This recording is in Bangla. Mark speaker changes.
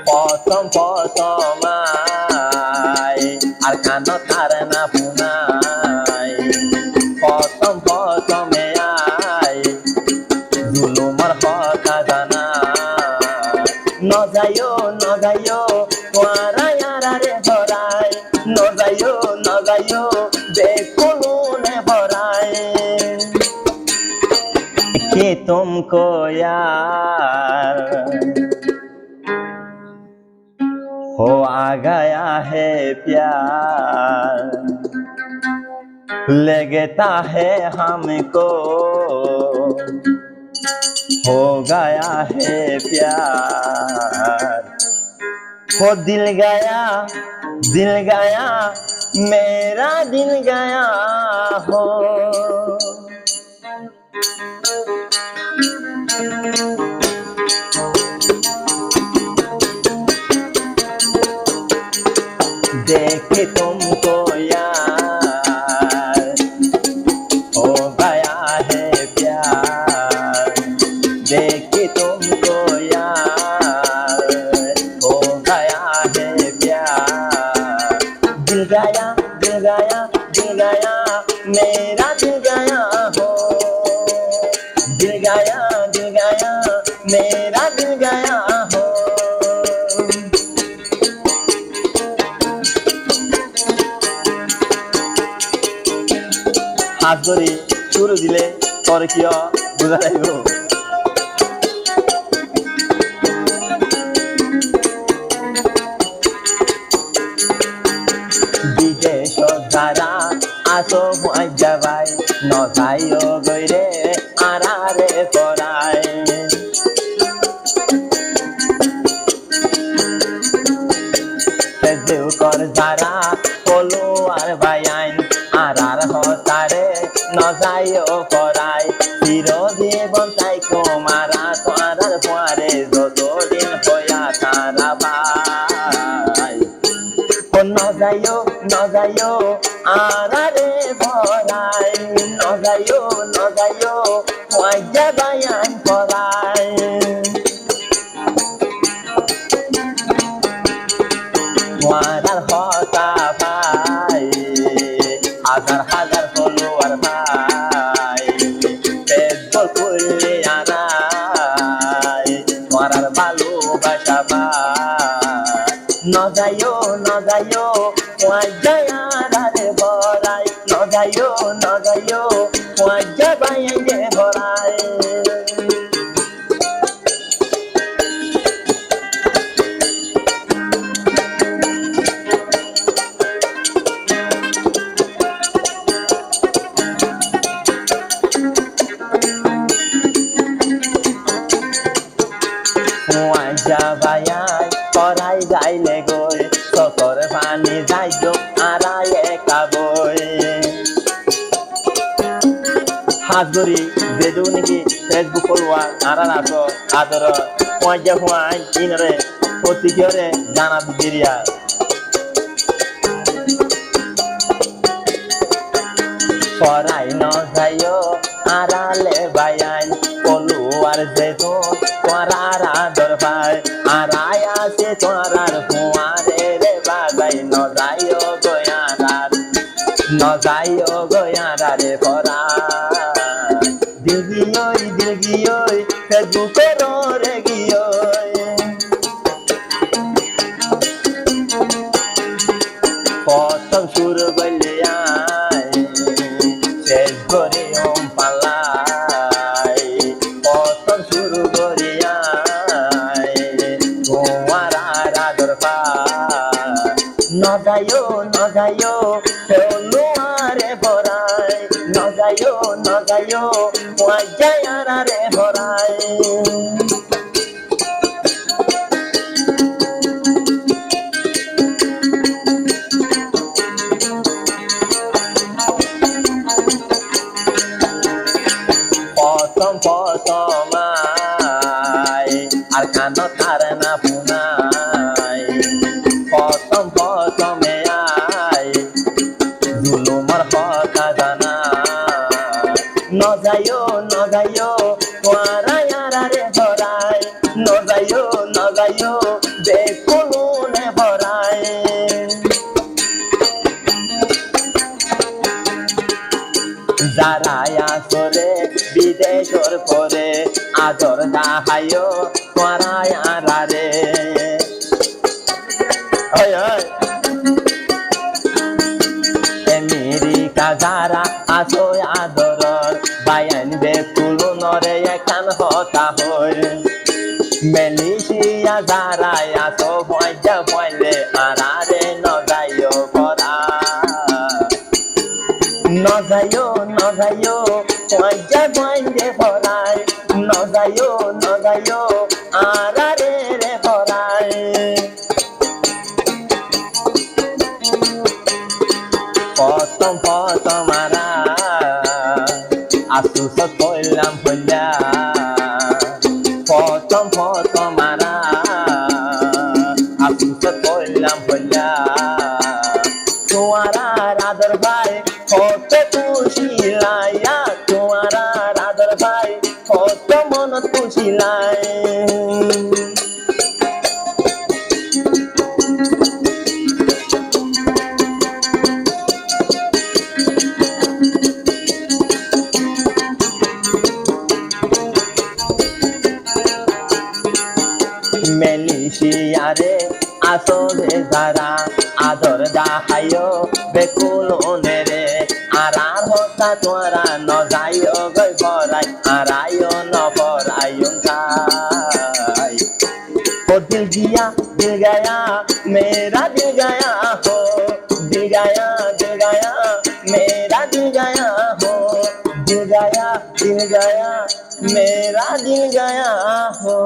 Speaker 1: প্রথম প্রথমাই আর কান তার না পুনাই প্রথম প্রথমে আই জুলুমার কথা জানা নজায়ো তোয়ারায়ারে ধরাই নজায়ো বেকুলু নে ভরাই कि तुमको यार हो आ गया है प्यार लगता है हमको हो गया है प्यार हो दिल गया मेरा दिल गया हो देखे तुमको यार हो गया है प्यार देखे तुमको यार हो गया है प्यार दिल गया मेरा दिल गया हो दिल गया मेरा दिल गया हो হাত ধরে শুরু দিলে পরে কি বোঝা যাইব বিদেশ যারা আসো যাবাই নজাইও গইরে আরারে পড়াই দেউ কর যারা পলো আর ভাইয়াইন আরার হতারে নজাইও পড়াই চিরজীবন তাই মারা তোয়ারার পরে যতদিন হইয়া তারা ভাই ও নজাইও আরারে ভরাই নজাইও ওয়াইয়া বায়ান পড়াই তোয়ারার হতা ভাই হাজার ফলোয়ার ভাই ফেসবুক খুললে আনাই তোয়ারার ভালোবাসা ভাই নজাইও ওয়াইয়ারে ভরাই নজাইও ওয়াইয়া বাইয়ে ভরাই যাবায়াই করাই যাইলে গই চকর পানি যাইজ আড়াই একা বই হাত ধরি যেদু নাকি ফেসবুক ফলোয়ার আড়াল আছো আদর পয়সা হুয়াই ইনরে প্রতিক্রিয়রে জানা বিরিয়া করাই নজাইও আড়ালে বায়াই ফলোয়ার যেদু তোয়ারার আদর পায় আড়াই আছে তোয়ারার হুয়ারে রে বাজাই নজাইও গয়ারারে পড়া দিল গিয়োই ফেসবুকের রে গিয়োই প্রথম শুরু করলে আয় শেষ করে পালাই প্রথম শুরু করে আয় তোমার আদর পায় নজাইও ফলোয়ারে ভরাই নজাইও ওয়াইয়ারে ভরাই প্রথম প্রথমাই আর কান তার না পুনাই প্রথম প্রথমে আই বেকুলুনে ভরায় যারা আসরে বিদেশর পরে আদর দাহায় করায় আরারে আমেরিকা যারা আসো আদরর বায়ান বেকুলুনরে একান হতা হই মালয়েশিয়া যারা আসো ভয়জা ভয়লে আরারে নজাইও করা নজাইও ভয়জা ভয়লে ভরায় নজাইও আরারে রে ভরায় প্রথম আরা আসুস কইলাম হইলা প্রথম আরা আসুস কইলাম হইলা তোমার আদর ভাই কত খুশিলাইয়া তোমার আদর ভাই কত মন খুশিলাই মালয়েশিয়ারে আসরে যারা আদর দাহায় বেকুলুনে রে আরার হতা তোরা নজাইও গই ভরাই আরাইও নভরাইও যাই ও দিল গয়া মেরা দিল গয়া হো দিল গয়া মেরা দিল গয়া হো दिल गया मेरा दिल गया हो